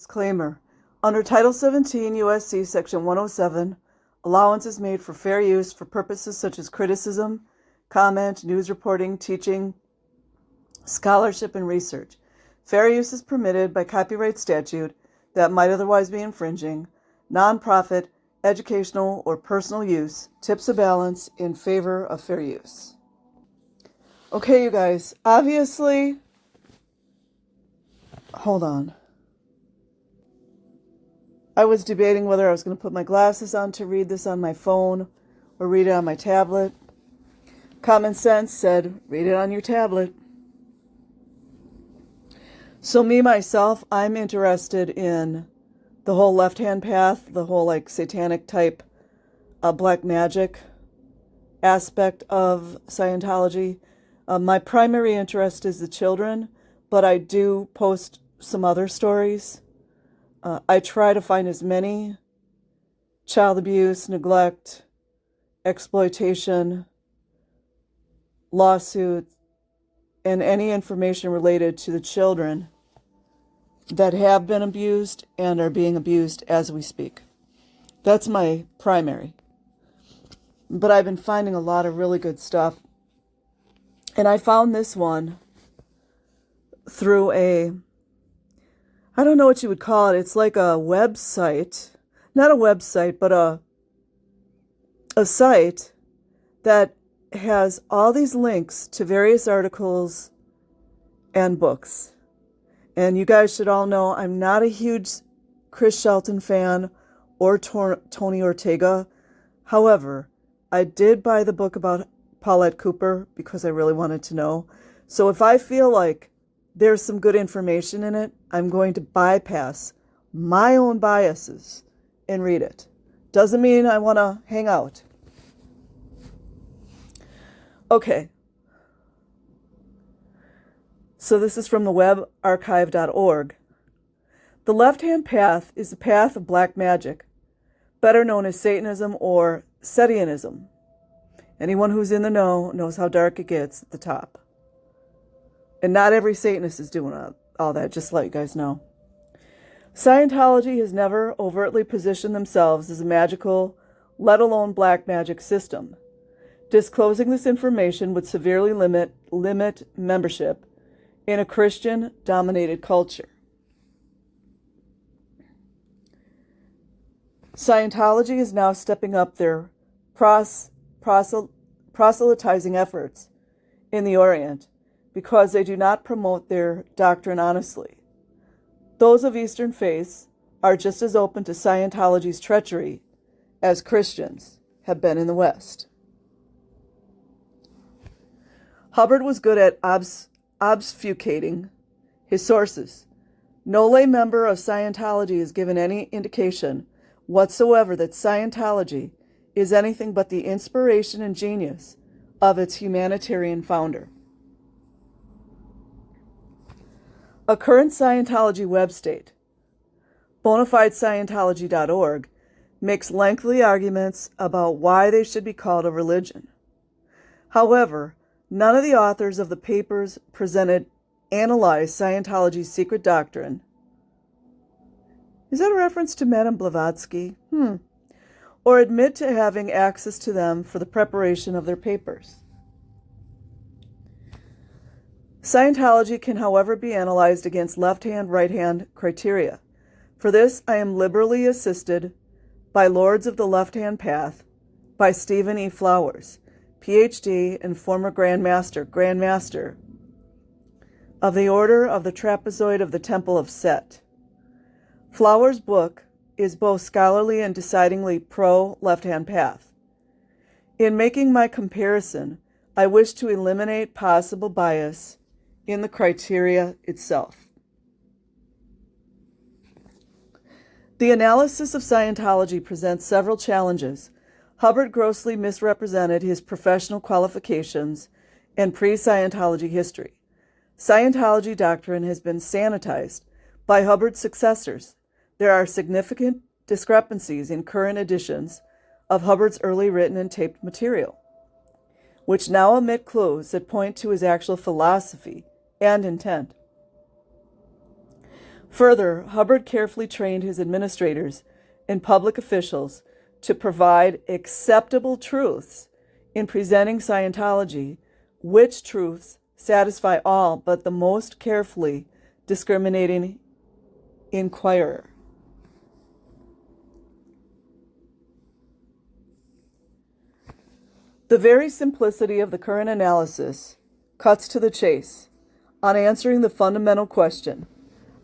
Disclaimer. Under Title 17 U.S.C. Section 107, allowance is made for fair use for purposes such as criticism, comment, news reporting, teaching, scholarship, and research. Fair use is permitted by copyright statute that might otherwise be infringing. Non-profit, educational, or personal use tips a balance in favor of fair use. Okay, you guys, obviously, hold on. I was debating whether I was going to put my glasses on to read this on my phone or read it on my tablet. Common sense said, read it on your tablet. So me, myself, I'm interested in the whole left-hand path, the whole like satanic type black magic aspect of Scientology. My primary interest is the children, but I do post some other stories. I try to find as many child abuse, neglect, exploitation, lawsuits, and any information related to the children that have been abused and are being abused as we speak. That's my primary. But I've been finding a lot of really good stuff. And I found this one through I don't know what you would call it. It's like a website. Not a website, but a site that has all these links to various articles and books. And you guys should all know I'm not a huge Chris Shelton fan or Tony Ortega. However, I did buy the book about Paulette Cooper because I really wanted to know. So if I feel like there's some good information in it, I'm going to bypass my own biases and read it. Doesn't mean I want to hang out. Okay. So this is from the webarchive.org. The left-hand path is the path of black magic, better known as Satanism or Setianism. Anyone who's in the know knows how dark it gets at the top. And not every Satanist is doing all that, just to let you guys know. Scientology has never overtly positioned themselves as a magical, let alone black magic system. Disclosing this information would severely limit membership in a Christian-dominated culture. Scientology is now stepping up their proselytizing efforts in the Orient because they do not promote their doctrine honestly. Those of Eastern faiths are just as open to Scientology's treachery as Christians have been in the West. Hubbard was good at obfuscating his sources. No lay member of Scientology is given any indication whatsoever that Scientology is anything but the inspiration and genius of its humanitarian founder. A current Scientology website, bonafidescientology.org, makes lengthy arguments about why they should be called a religion. However, none of the authors of the papers presented analyze Scientology's secret doctrine. Is that a reference to Madame Blavatsky? Or admit to having access to them for the preparation of their papers. Scientology can, however, be analyzed against left-hand, right-hand criteria. For this, I am liberally assisted by Lords of the Left-Hand Path, by Stephen E. Flowers, Ph.D. and former Grand Master of the Order of the Trapezoid of the Temple of Set. Flowers' book is both scholarly and decidedly pro-left-hand path. In making my comparison, I wish to eliminate possible bias in the criteria itself. The analysis of Scientology presents several challenges. Hubbard grossly misrepresented his professional qualifications and pre-Scientology history. Scientology doctrine has been sanitized by Hubbard's successors. There are significant discrepancies in current editions of Hubbard's early written and taped material, which now omit clues that point to his actual philosophy and intent. Further, Hubbard carefully trained his administrators and public officials to provide acceptable truths in presenting Scientology, which truths satisfy all but the most carefully discriminating inquirer. The very simplicity of the current analysis cuts to the chase on answering the fundamental question: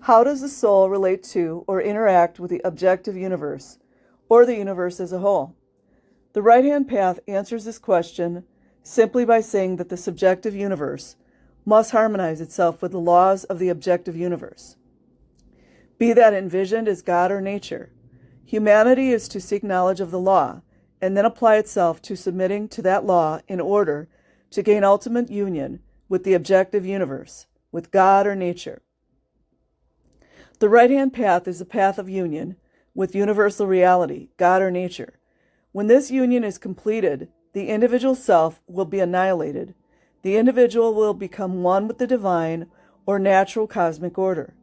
how does the soul relate to or interact with the objective universe, or the universe as a whole? The right-hand path answers this question simply by saying that the subjective universe must harmonize itself with the laws of the objective universe, be that envisioned as God or nature. Humanity is to seek knowledge of the law, and then apply itself to submitting to that law in order to gain ultimate union with the objective universe, with God or nature. The right-hand path is a path of union with universal reality, God or nature. When this union is completed, the individual self will be annihilated. The individual will become one with the divine or natural cosmic order.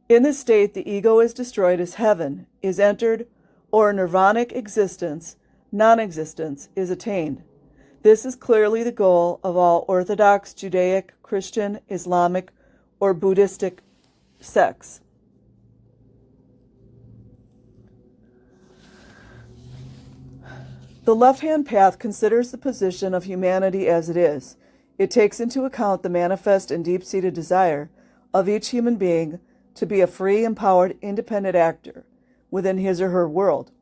In this state, the ego is destroyed as heaven is entered, or nirvanic existence, non-existence, is attained. This is clearly the goal of all Orthodox, Judaic, Christian, Islamic, or Buddhistic sects. The left-hand path considers the position of humanity as it is. It takes into account the manifest and deep-seated desire of each human being to be a free, empowered, independent actor within his or her world.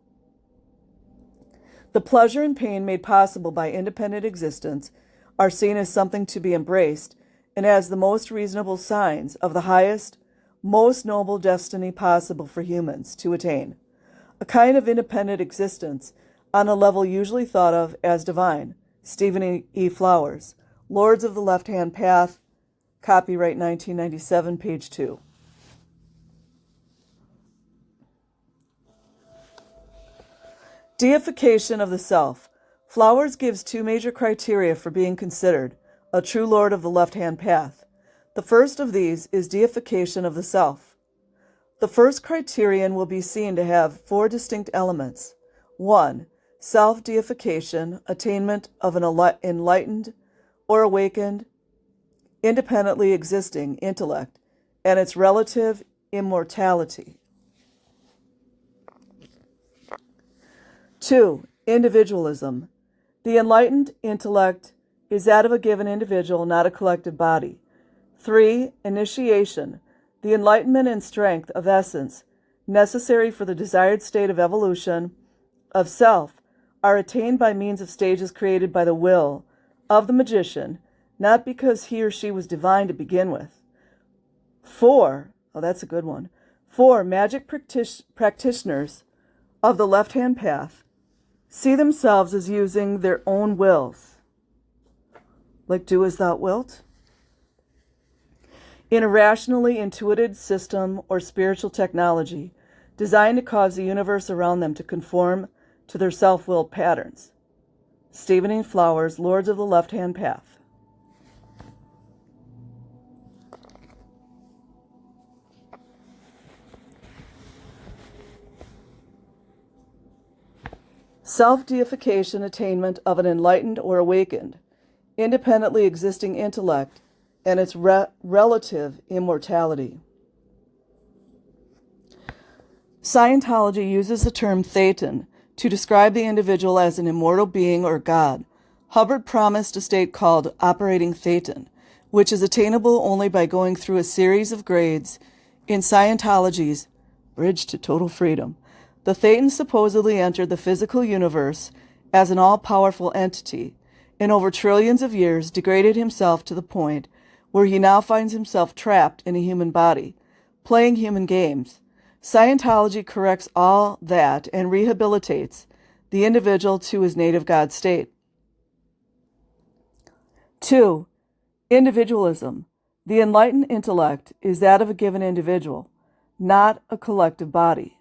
The pleasure and pain made possible by independent existence are seen as something to be embraced and as the most reasonable signs of the highest, most noble destiny possible for humans to attain, a kind of independent existence on a level usually thought of as divine. Stephen E. Flowers, Lords of the Left-Hand Path, copyright 1997, page 2. Deification of the self. Flowers gives two major criteria for being considered a true lord of the left-hand path. The first of these is deification of the self. The first criterion will be seen to have four distinct elements. 1. Self-deification, attainment of an enlightened or awakened, independently existing intellect, and its relative immortality. 2. Individualism. The enlightened intellect is that of a given individual, not a collective body. 3. Initiation. The enlightenment and strength of essence necessary for the desired state of evolution of self are attained by means of stages created by the will of the magician, not because he or she was divine to begin with. 4. Oh, that's a good one. 4. Magic practitioners of the left-hand path see themselves as using their own wills, like do as thou wilt, in a rationally intuited system or spiritual technology designed to cause the universe around them to conform to their self-willed patterns. Stephen E. Flowers, Lords of the Left-Hand Path. Self-deification, attainment of an enlightened or awakened, independently existing intellect, and its relative immortality. Scientology uses the term Thetan to describe the individual as an immortal being or God. Hubbard promised a state called operating Thetan, which is attainable only by going through a series of grades in Scientology's Bridge to Total Freedom. The Thetan supposedly entered the physical universe as an all-powerful entity, and over trillions of years degraded himself to the point where he now finds himself trapped in a human body, playing human games. Scientology corrects all that and rehabilitates the individual to his native God state. 2. Individualism. The enlightened intellect is that of a given individual, not a collective body.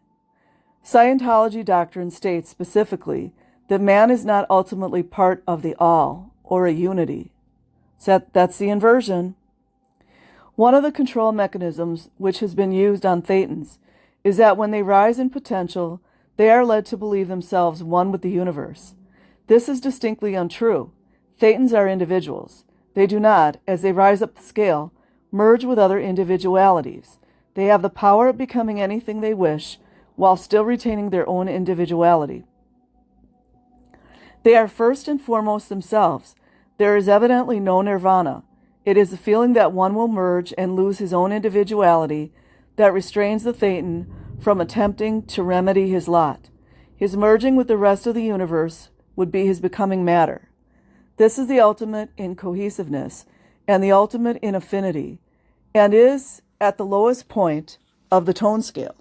Scientology doctrine states specifically that man is not ultimately part of the all, or a unity. So that's the inversion. One of the control mechanisms which has been used on Thetans is that when they rise in potential, they are led to believe themselves one with the universe. This is distinctly untrue. Thetans are individuals. They do not, as they rise up the scale, merge with other individualities. They have the power of becoming anything they wish while still retaining their own individuality. They are first and foremost themselves. There is evidently no nirvana. It is the feeling that one will merge and lose his own individuality that restrains the Thetan from attempting to remedy his lot. His merging with the rest of the universe would be his becoming matter. This is the ultimate in cohesiveness and the ultimate in affinity, and is at the lowest point of the tone scale.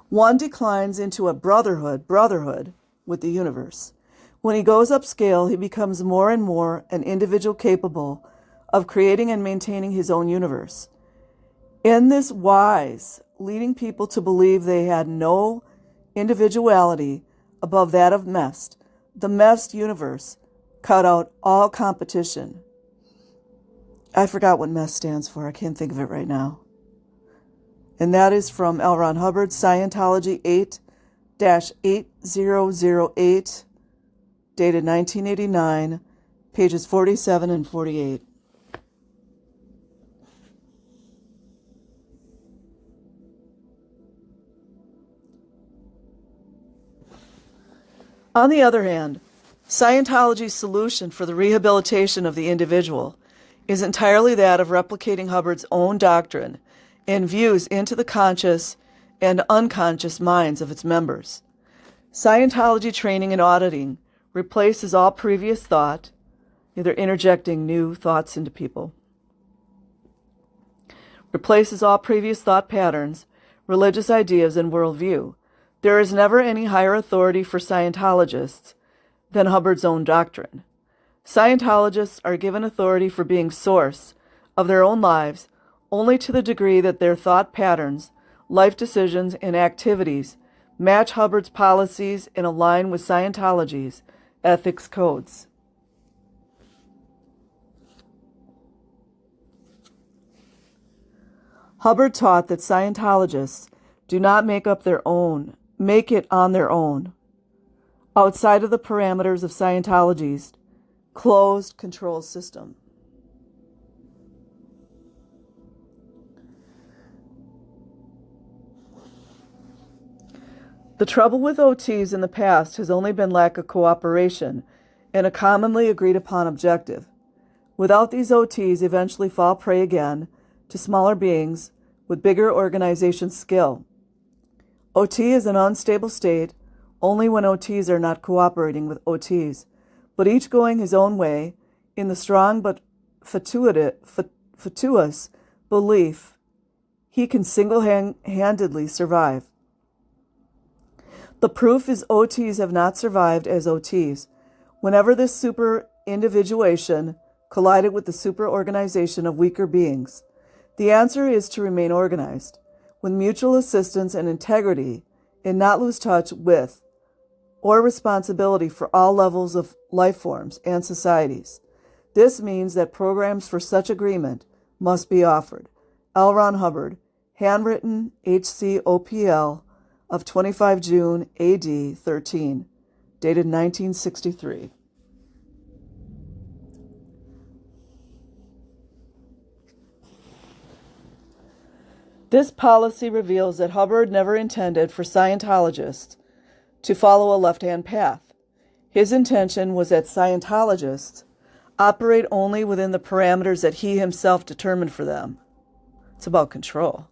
One declines into a brotherhood with the universe. When he goes upscale, he becomes more and more an individual capable of creating and maintaining his own universe. In this wise, leading people to believe they had no individuality above that of Mest, the Mest universe cut out all competition. I forgot what Mest stands for. I can't think of it right now. And that is from L. Ron Hubbard's Scientology 8-8008, dated 1989, pages 47 and 48. On the other hand, Scientology's solution for the rehabilitation of the individual is entirely that of replicating Hubbard's own doctrine and views into the conscious and unconscious minds of its members. Scientology training and auditing replaces all previous thought, either interjecting new thoughts into people, replaces all previous thought patterns, religious ideas, and worldview. There is never any higher authority for Scientologists than Hubbard's own doctrine. Scientologists are given authority for being source of their own lives only to the degree that their thought patterns, life decisions, and activities match Hubbard's policies and align with Scientology's ethics codes. Hubbard taught that Scientologists do not make it on their own, outside of the parameters of Scientology's closed control system. The trouble with OTs in the past has only been lack of cooperation and a commonly agreed upon objective. Without these OTs eventually fall prey again to smaller beings with bigger organization skill. OT is an unstable state only when OTs are not cooperating with OTs, but each going his own way in the strong but fatuous belief he can single-handedly survive. The proof is OTs have not survived as OTs. Whenever this super-individuation collided with the super-organization of weaker beings, the answer is to remain organized, with mutual assistance and integrity, and not lose touch with or responsibility for all levels of life forms and societies. This means that programs for such agreement must be offered. L. Ron Hubbard, handwritten HCOPL of 25 June AD 13, dated 1963. This policy reveals that Hubbard never intended for Scientologists to follow a left-hand path. His intention was that Scientologists operate only within the parameters that he himself determined for them. It's about control.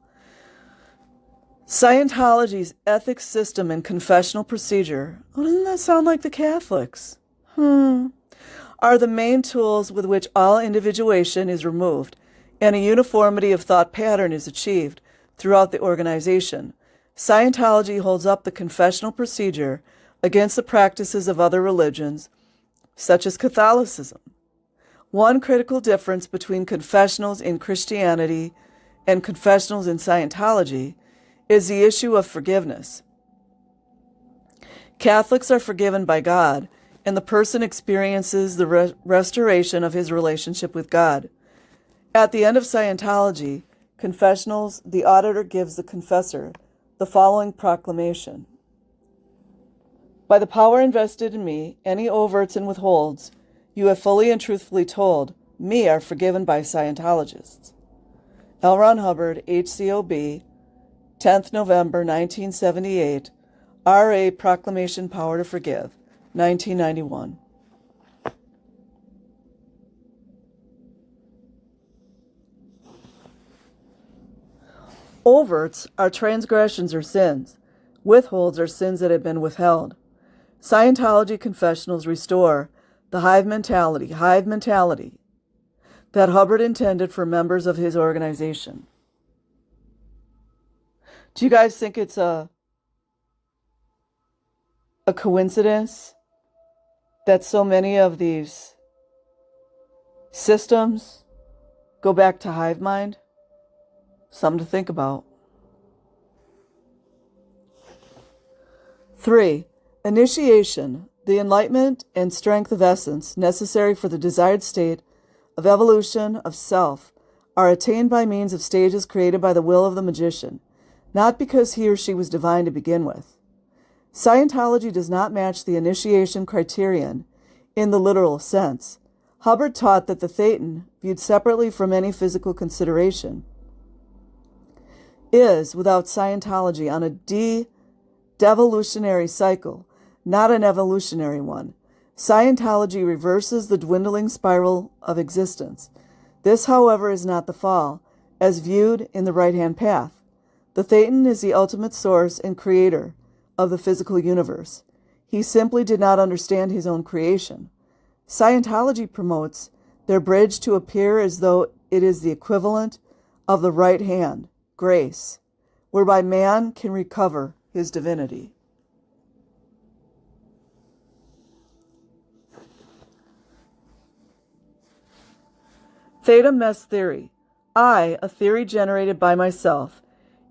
Scientology's ethics system and confessional procedure, doesn't that sound like the Catholics? Are the main tools with which all individuation is removed and a uniformity of thought pattern is achieved throughout the organization. Scientology holds up the confessional procedure against the practices of other religions, such as Catholicism. One critical difference between confessionals in Christianity and confessionals in Scientology is the issue of forgiveness. Catholics are forgiven by God, and the person experiences the restoration of his relationship with God. At the end of Scientology confessionals, the auditor gives the confessor the following proclamation. By the power invested in me, any overts and withholds you have fully and truthfully told me are forgiven by Scientologists. L. Ron Hubbard, HCOB, 10th November 1978, R.A. Proclamation Power to Forgive, 1991. Overts are transgressions or sins. Withholds are sins that have been withheld. Scientology confessionals restore the hive mentality that Hubbard intended for members of his organization. Do you guys think it's a coincidence that so many of these systems go back to hive mind? Something to think about. 3. Initiation, the enlightenment and strength of essence necessary for the desired state of evolution of self, are attained by means of stages created by the will of the magician, not because he or she was divine to begin with. Scientology does not match the initiation criterion in the literal sense. Hubbard taught that the Thetan, viewed separately from any physical consideration, is, without Scientology, on a devolutionary cycle, not an evolutionary one. Scientology reverses the dwindling spiral of existence. This, however, is not the fall, as viewed in the right-hand path. The Thetan is the ultimate source and creator of the physical universe. He simply did not understand his own creation. Scientology promotes their bridge to appear as though it is the equivalent of the right hand, grace, whereby man can recover his divinity. Theta Mess Theory. A theory generated by myself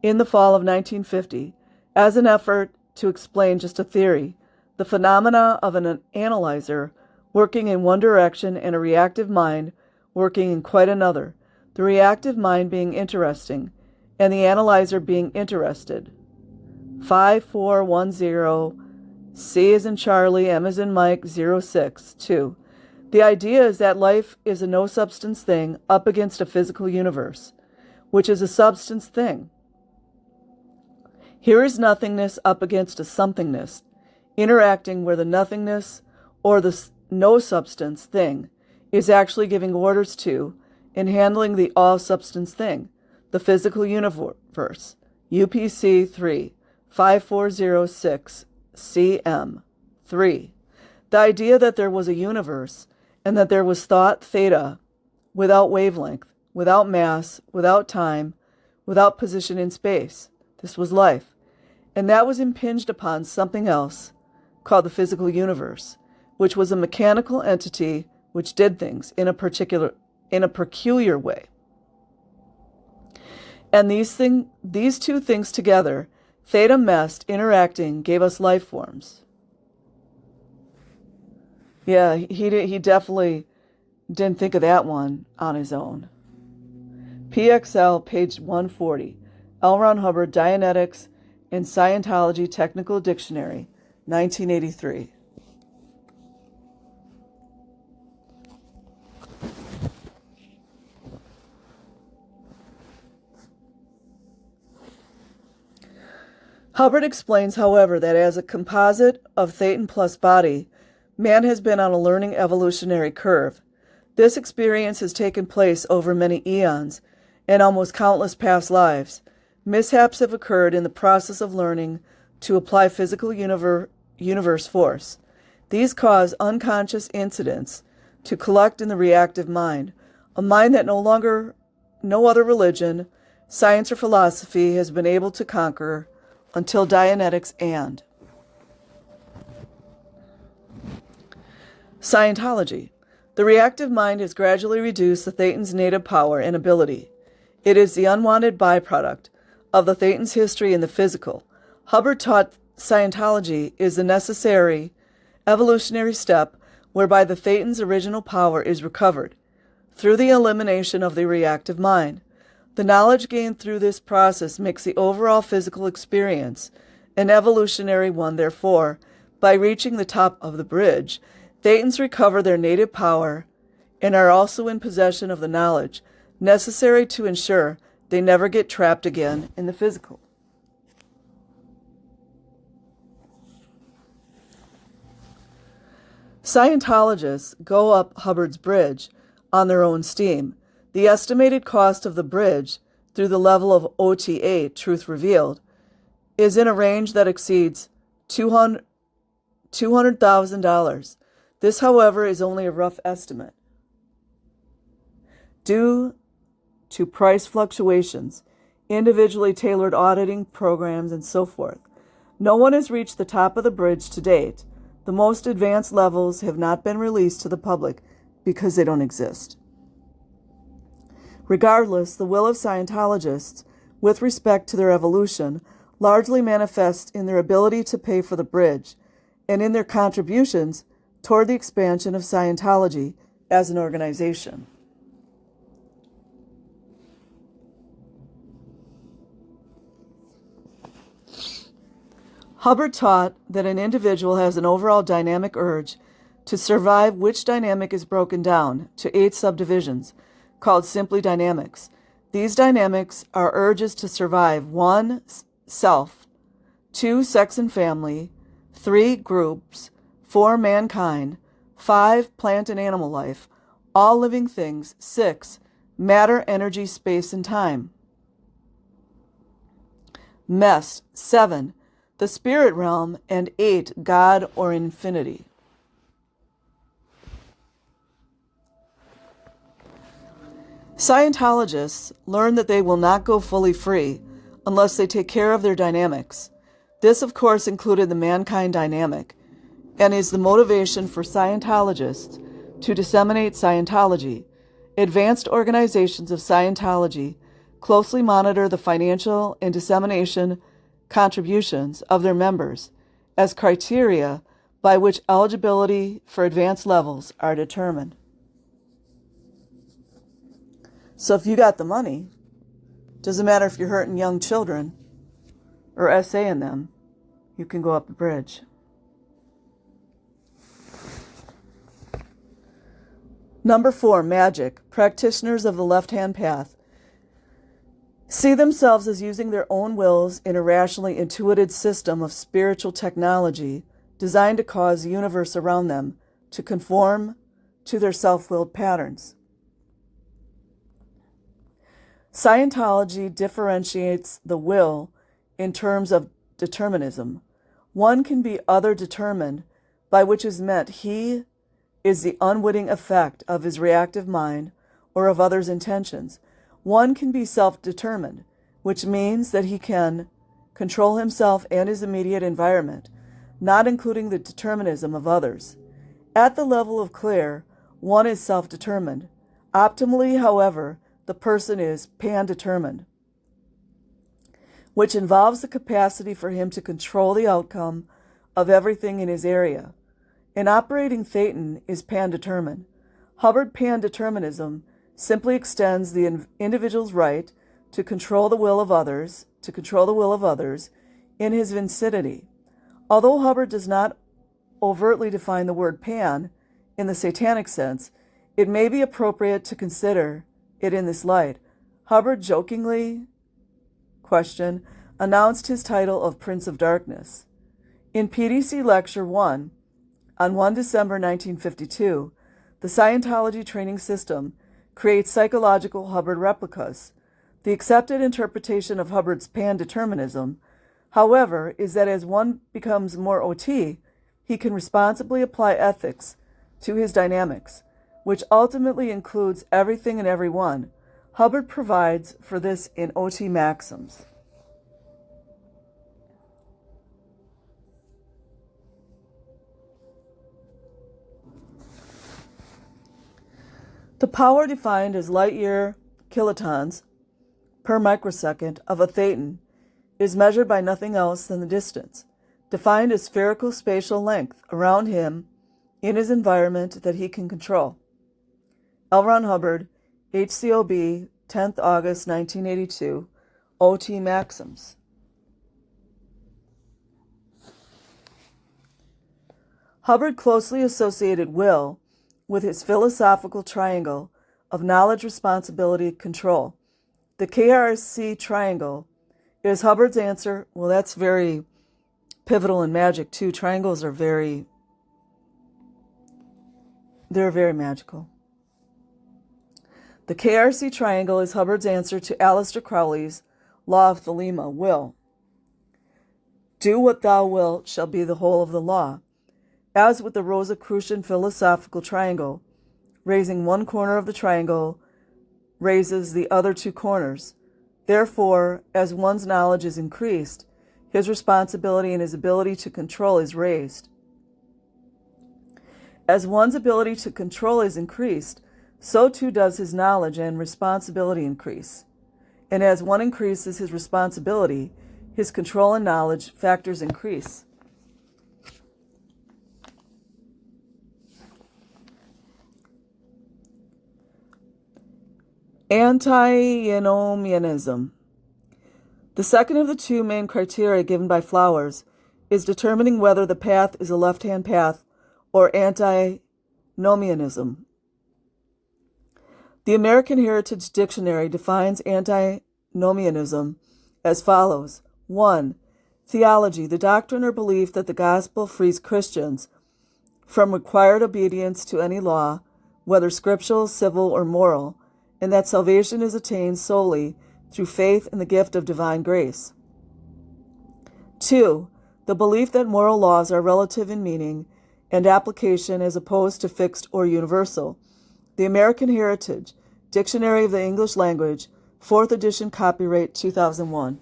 in the fall of 1950 as an effort to explain just a theory, the phenomena of an analyzer working in one direction and a reactive mind working in quite another, the reactive mind being interesting and the analyzer being interested. 5410 C as in Charlie, M as in Mike, 06, 2. The idea is that life is a no-substance thing up against a physical universe, which is a substance thing. Here is nothingness up against a somethingness, interacting where the nothingness or the no-substance thing is actually giving orders to and handling the all-substance thing, the physical universe, UPC 3, 5406 CM 3. The idea that there was a universe and that there was thought theta without wavelength, without mass, without time, without position in space. This was life. And that was impinged upon something else called the physical universe, which was a mechanical entity which did things in a peculiar way. And these two things together, theta messed, interacting, gave us life forms. Yeah, he definitely didn't think of that one on his own. PXL, page 140. L. Ron Hubbard, Dianetics and Scientology Technical Dictionary, 1983. Hubbard explains, however, that as a composite of Thetan plus body, man has been on a learning evolutionary curve. This experience has taken place over many eons and almost countless past lives. Mishaps have occurred in the process of learning to apply physical universe force. These cause unconscious incidents to collect in the reactive mind, a mind that no other religion, science, or philosophy has been able to conquer until Dianetics and Scientology. The reactive mind has gradually reduced the Thetan's native power and ability. It is the unwanted byproduct of the Thetan's history in the physical. Hubbard taught Scientology is the necessary evolutionary step whereby the Thetan's original power is recovered. through the elimination of the reactive mind. The knowledge gained through this process makes the overall physical experience an evolutionary one. Therefore, by reaching the top of the bridge, Thetans recover their native power and are also in possession of the knowledge necessary to ensure they never get trapped again in the physical. Scientologists go up Hubbard's bridge on their own steam. The estimated cost of the bridge through the level of OTA, Truth Revealed, is in a range that exceeds $200,000. This, however, is only a rough estimate. Due to price fluctuations, individually tailored auditing programs, and so forth, no one has reached the top of the bridge to date. The most advanced levels have not been released to the public because they don't exist. Regardless, the will of Scientologists with respect to their evolution largely manifests in their ability to pay for the bridge and in their contributions toward the expansion of Scientology as an organization. Hubbard taught that an individual has an overall dynamic urge to survive, which dynamic is broken down to 8 subdivisions called simply dynamics. These dynamics are urges to survive: 1, self; 2, sex and family; 3, groups; 4, mankind; 5, plant and animal life, all living things; 6, matter, energy, space, and time; 7, the spirit realm; and 8, God or infinity. Scientologists learn that they will not go fully free unless they take care of their dynamics. This, of course, included the mankind dynamic, and is the motivation for Scientologists to disseminate Scientology. Advanced organizations of Scientology closely monitor the financial and dissemination contributions of their members as criteria by which eligibility for advanced levels are determined. So if you got the money, doesn't matter if you're hurting young children or essaying them, you can go up the bridge. Number 4, magic. Practitioners of the left-hand path see themselves as using their own wills in a rationally intuited system of spiritual technology designed to cause the universe around them to conform to their self-willed patterns. Scientology differentiates the will in terms of determinism. One can be other determined, by which is meant he is the unwitting effect of his reactive mind or of others' intentions. One can be self-determined, which means that he can control himself and his immediate environment, not including the determinism of others. At the level of clear, one is self-determined. Optimally, however, the person is pan-determined, which involves the capacity for him to control the outcome of everything in his area. An operating thetan is pan-determined. Hubbard pan-determinism simply extends the individual's right to control the will of others, in his vicinity. Although Hubbard does not overtly define the word pan in the satanic sense, it may be appropriate to consider it in this light. Hubbard jokingly announced his title of Prince of Darkness. In PDC Lecture 1, on 1 December 1952, the Scientology training system creates psychological Hubbard replicas. The accepted interpretation of Hubbard's pan-determinism, however, is that as one becomes more OT, he can responsibly apply ethics to his dynamics, which ultimately includes everything and everyone. Hubbard provides for this in OT maxims. The power defined as light-year kilotons per microsecond of a thetan is measured by nothing else than the distance, defined as spherical spatial length around him in his environment that he can control. L. Ron Hubbard, HCOB, 10th August 1982, OT Maxims. Hubbard closely associated will with his philosophical triangle of knowledge, responsibility, control. The KRC triangle is Hubbard's answer. Well, that's very pivotal in magic too. Triangles are they're very magical. The KRC triangle is Hubbard's answer to Aleister Crowley's law of Thelema, will. Do what thou wilt shall be the whole of the law. As with the Rosicrucian philosophical triangle, raising one corner of the triangle raises the other two corners. Therefore, as one's knowledge is increased, his responsibility and his ability to control is raised. As one's ability to control is increased, so too does his knowledge and responsibility increase. And as one increases his responsibility, his control and knowledge factors increase. Antinomianism. The second of the two main criteria given by Flowers is determining whether the path is a left-hand path or antinomianism. The American Heritage Dictionary defines antinomianism as follows. 1. Theology, the doctrine or belief that the gospel frees Christians from required obedience to any law, whether scriptural, civil, or moral, and that salvation is attained solely through faith in the gift of divine grace. 2. The belief that moral laws are relative in meaning and application as opposed to fixed or universal. The American Heritage Dictionary of the English Language, 4th edition, copyright 2001.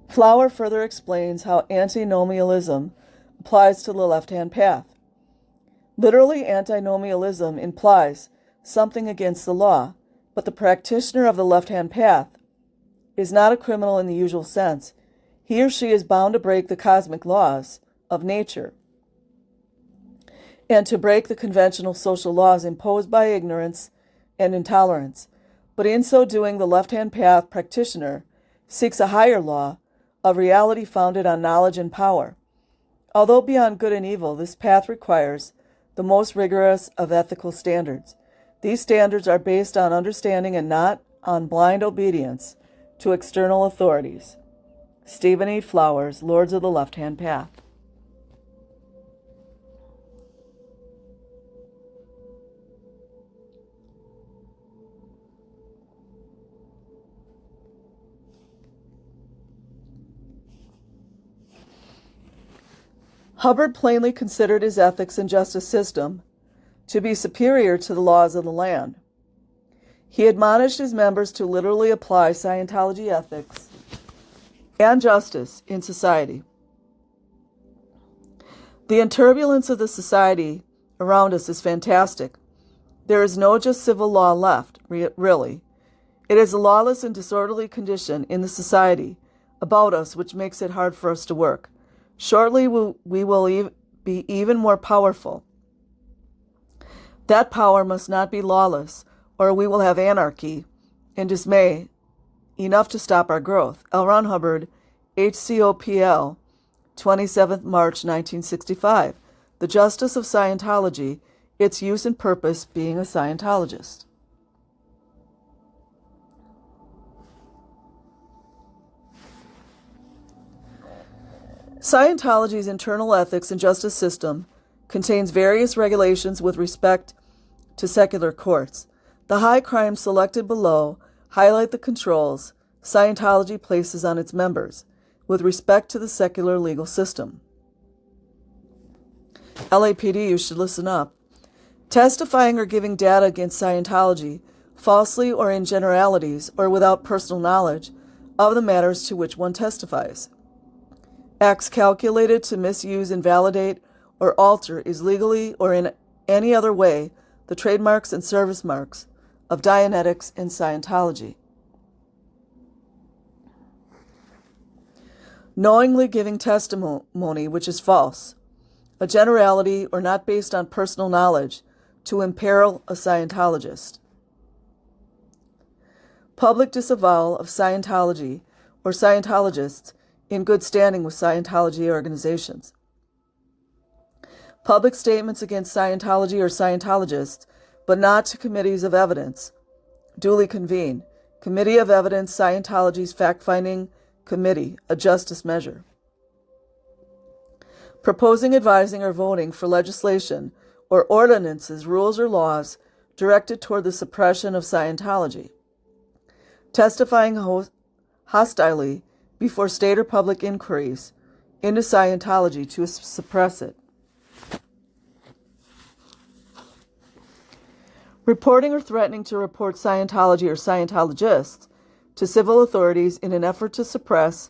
Flower further explains how antinomialism applies to the left-hand path. Literally, antinomialism implies something against the law, but the practitioner of the left-hand path is not a criminal in the usual sense. He or she is bound to break the cosmic laws of nature and to break the conventional social laws imposed by ignorance and intolerance. But in so doing, the left-hand path practitioner seeks a higher law of reality founded on knowledge and power. Although beyond good and evil, this path requires the most rigorous of ethical standards. These standards are based on understanding and not on blind obedience to external authorities. Stephen E. Flowers, Lords of the Left-Hand Path. Hubbard plainly considered his ethics and justice system to be superior to the laws of the land. He admonished his members to literally apply Scientology ethics and justice in society. The turbulence of the society around us is fantastic. There is no just civil law left, really. It is a lawless and disorderly condition in the society about us which makes it hard for us to work. Shortly, we will be even more powerful. That power must not be lawless, or we will have anarchy and dismay, enough to stop our growth. L. Ron Hubbard, HCOPL, 27th March 1965. The Justice of Scientology, Its Use and Purpose, Being a Scientologist. Scientology's internal ethics and justice system contains various regulations with respect to secular courts. The high crimes selected below highlight the controls Scientology places on its members with respect to the secular legal system. LAPD, you should listen up. Testifying or giving data against Scientology, falsely or in generalities or without personal knowledge of the matters to which one testifies. Acts calculated to misuse, invalidate, or alter is legally or in any other way the trademarks and service marks of Dianetics and Scientology. knowingly giving testimony which is false, a generality or not based on personal knowledge, to imperil a Scientologist. Public disavowal of Scientology or Scientologists in good standing with Scientology organizations. Public statements against Scientology or Scientologists, but not to committees of evidence, duly convened. Committee of Evidence, Scientology's fact-finding committee, a justice measure. Proposing, advising, or voting for legislation or ordinances, rules, or laws directed toward the suppression of Scientology. Testifying hostilely before state or public inquiries into Scientology to suppress it. Reporting or threatening to report Scientology or Scientologists to civil authorities in an effort to suppress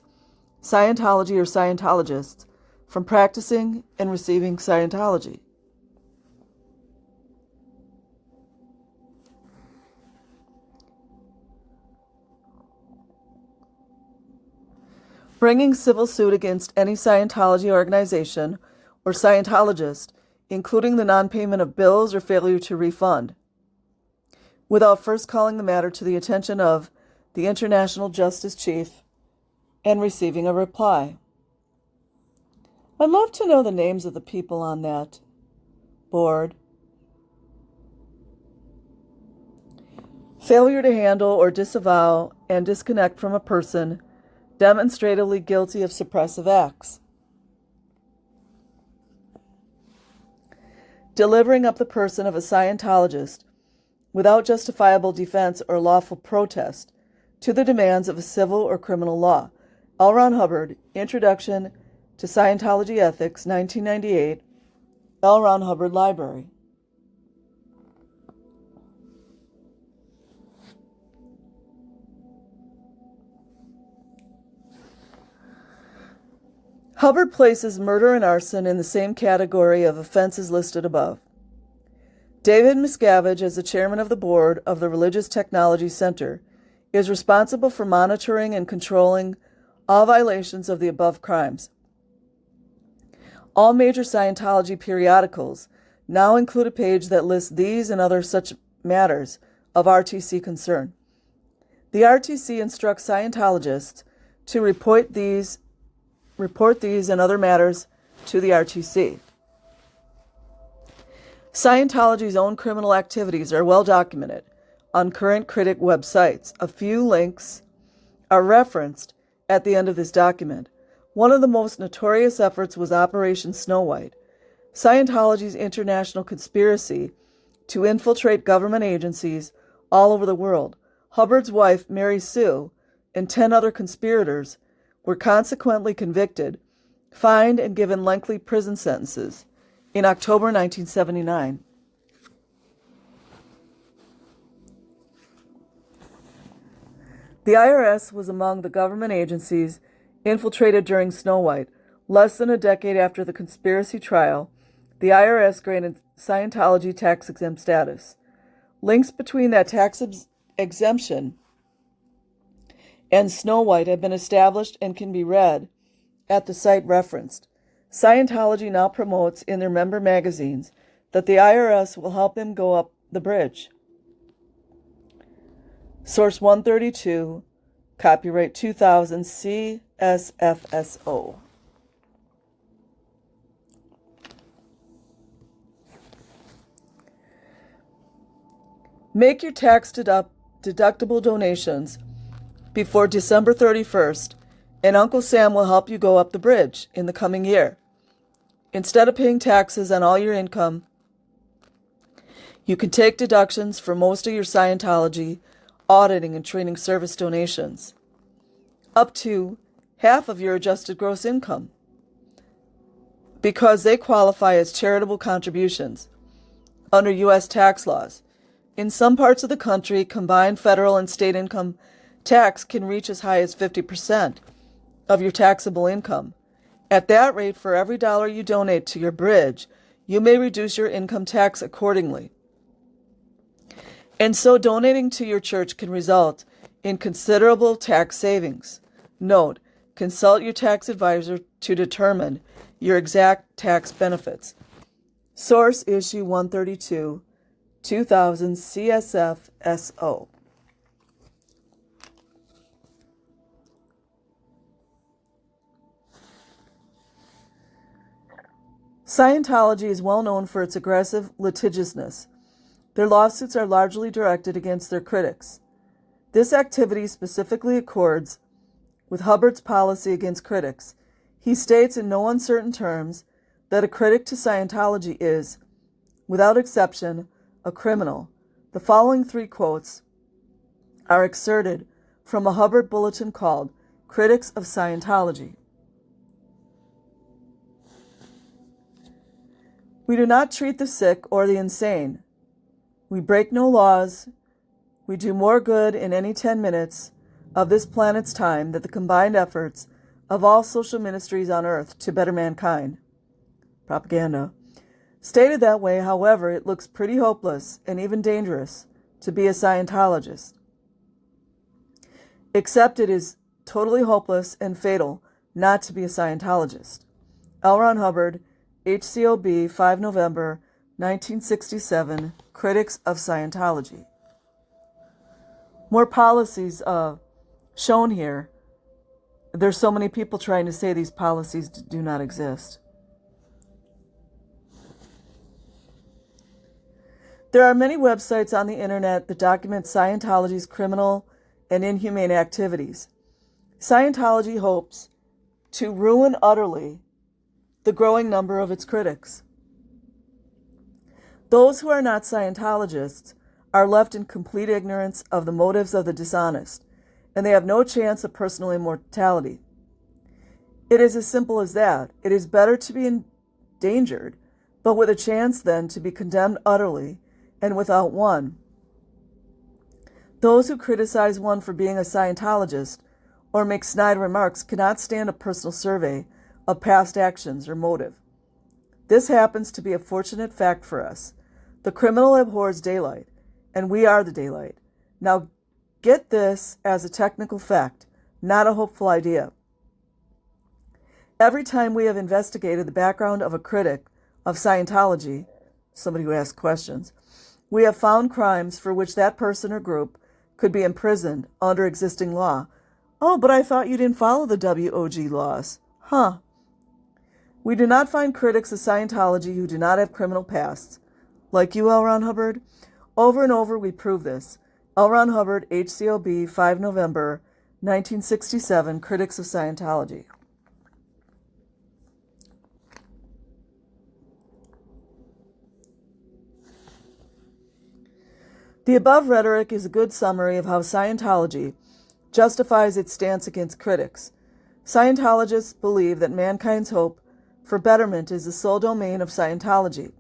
Scientology or Scientologists from practicing and receiving Scientology. Bringing civil suit against any Scientology organization or Scientologist, including the non-payment of bills or failure to refund, without first calling the matter to the attention of the International Justice Chief and receiving a reply. I'd love to know the names of the people on that board. Failure to handle or disavow and disconnect from a person demonstratively guilty of suppressive acts. Delivering up the person of a Scientologist without justifiable defense or lawful protest to the demands of a civil or criminal law. L. Ron Hubbard, Introduction to Scientology Ethics, 1998, L. Ron Hubbard Library. Hubbard places murder and arson in the same category of offenses listed above. David Miscavige, as the chairman of the board of the Religious Technology Center, is responsible for monitoring and controlling all violations of the above crimes. All major Scientology periodicals now include a page that lists these and other such matters of RTC concern. The RTC instructs Scientologists to report these and other matters to the RTC. Scientology's own criminal activities are well documented on current critic websites. A few links are referenced at the end of this document. One of the most notorious efforts was Operation Snow White, Scientology's international conspiracy to infiltrate government agencies all over the world. Hubbard's wife, Mary Sue, and 10 other conspirators were consequently convicted, fined, and given lengthy prison sentences in October 1979. The IRS was among the government agencies infiltrated during Snow White. Less than a decade after the conspiracy trial, the IRS granted Scientology tax-exempt status. Links between that tax exemption and Snow White have been established and can be read at the site referenced. Scientology now promotes in their member magazines that the IRS will help them go up the bridge. Source 132, copyright 2000 CSFSO. Make your tax deductible donations before December 31st, and Uncle Sam will help you go up the bridge in the coming year. Instead of paying taxes on all your income, you can take deductions for most of your Scientology, auditing, and training service donations, up to half of your adjusted gross income, because they qualify as charitable contributions under U.S. tax laws. In some parts of the country, combined federal and state income tax can reach as high as 50% of your taxable income. At that rate, for every dollar you donate to your bridge, you may reduce your income tax accordingly. And so donating to your church can result in considerable tax savings. Note, Consult your tax advisor to determine your exact tax benefits. Source Issue 132, 2000 CSF SO. Scientology is well known for its aggressive litigiousness. Their lawsuits are largely directed against their critics. This activity specifically accords with Hubbard's policy against critics. He states in no uncertain terms that a critic to Scientology is, without exception, a criminal. The following 3 quotes are excerpted from a Hubbard bulletin called Critics of Scientology. We do not treat the sick or the insane. We break no laws. We do more good in any 10 minutes of this planet's time than the combined efforts of all social ministries on earth to better mankind. Propaganda. Stated that way, however, it looks pretty hopeless and even dangerous to be a Scientologist. Except it is totally hopeless and fatal not to be a Scientologist. L. Ron Hubbard, HCOB, 5 November, 1967, Critics of Scientology. More policies shown here. There's so many people trying to say these policies do not exist. There are many websites on the internet that document Scientology's criminal and inhumane activities. Scientology hopes to ruin utterly the growing number of its critics. Those who are not Scientologists are left in complete ignorance of the motives of the dishonest, and they have no chance of personal immortality. It is as simple as that. It is better to be endangered, but with a chance then to be condemned utterly and without one. Those who criticize one for being a Scientologist or make snide remarks cannot stand a personal survey of past actions or motive. This happens to be a fortunate fact for us. The criminal abhors daylight, and we are the daylight. Now get this as a technical fact, not a hopeful idea. Every time we have investigated the background of a critic of Scientology, somebody who asks questions, we have found crimes for which that person or group could be imprisoned under existing law. Oh, but I thought you didn't follow the WOG laws. Huh. We do not find critics of Scientology who do not have criminal pasts. Like you, L. Ron Hubbard? Over and over we prove this. L. Ron Hubbard, HCOB, 5 November, 1967, Critics of Scientology. The above rhetoric is a good summary of how Scientology justifies its stance against critics. Scientologists believe that mankind's hope for betterment is the sole domain of Scientology.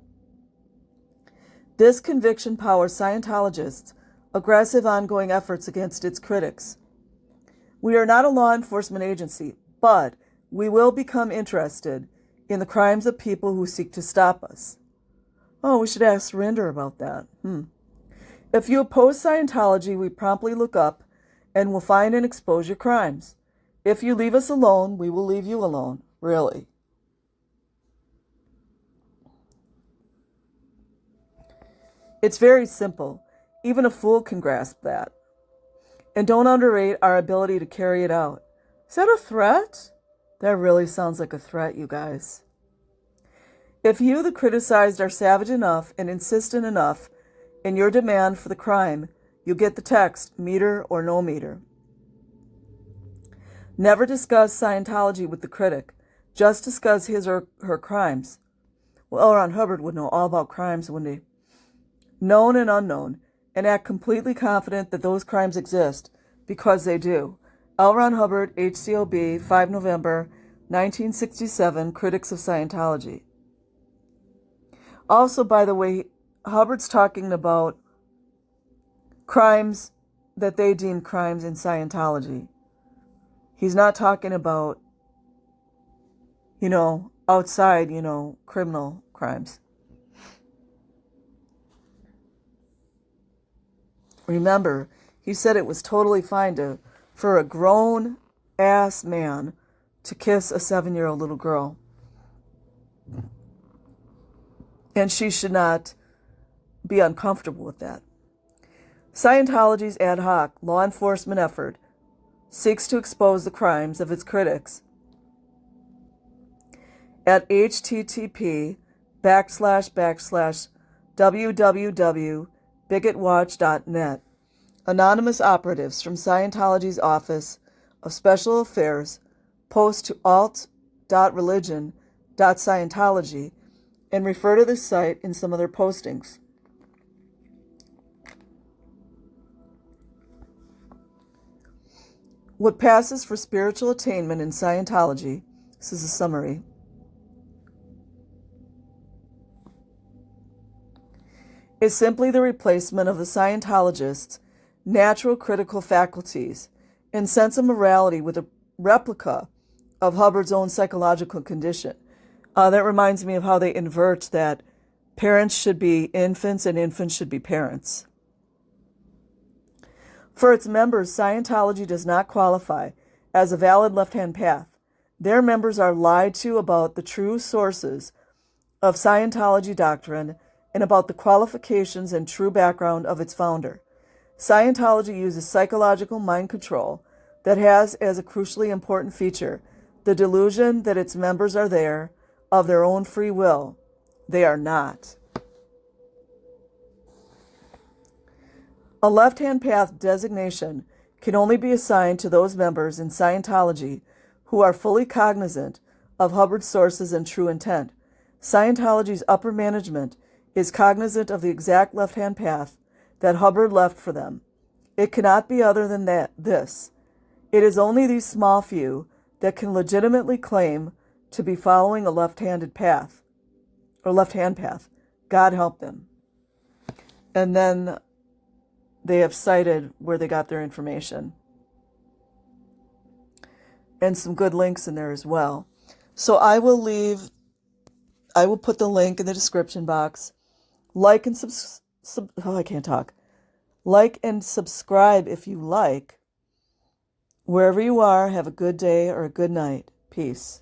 This conviction powers Scientologists' aggressive ongoing efforts against its critics. We are not a law enforcement agency, but we will become interested in the crimes of people who seek to stop us. Oh, we should ask Surinder about that. If you oppose Scientology, we promptly look up and will find and expose your crimes. If you leave us alone, we will leave you alone. Really. It's very simple. Even a fool can grasp that. And don't underrate our ability to carry it out. Is that a threat? That really sounds like a threat, you guys. If you, the criticized, are savage enough and insistent enough in your demand for the crime, you get the text, meter or no meter. Never discuss Scientology with the critic. Just discuss his or her crimes. Well, L. Ron Hubbard would know all about crimes, wouldn't he? Known and unknown, and act completely confident that those crimes exist, because they do. L. Ron Hubbard, HCOB, 5 November, 1967, Critics of Scientology. Also, by the way, Hubbard's talking about crimes that they deem crimes in Scientology. He's not talking about, outside, criminal crimes. Remember, he said it was totally fine for a grown-ass man to kiss a 7-year-old little girl. And she should not be uncomfortable with that. Scientology's ad hoc law enforcement effort seeks to expose the crimes of its critics at http://www.bigotwatch.net. Anonymous operatives from Scientology's Office of Special Affairs post to alt.religion.scientology and refer to this site in some of their postings. What passes for spiritual attainment in Scientology, this is a summary, is simply the replacement of the Scientologist's natural critical faculties and sense of morality with a replica of Hubbard's own psychological condition. That reminds me of how they invert that parents should be infants and infants should be parents. For its members, Scientology does not qualify as a valid left-hand path. Their members are lied to about the true sources of Scientology doctrine and about the qualifications and true background of its founder. Scientology uses psychological mind control that has as a crucially important feature the delusion that its members are there of their own free will. They are not. A left-hand path designation can only be assigned to those members in Scientology who are fully cognizant of Hubbard's sources and true intent. Scientology's upper management is cognizant of the exact left-hand path that Hubbard left for them. It cannot be other than this. It is only these small few that can legitimately claim to be following a left-handed path, or left-hand path. God help them. And then they have cited where they got their information. And some good links in there as well. So I will put the link in the description box. Like and Like and subscribe if you like. Wherever you are, have a good day or a good night. Peace.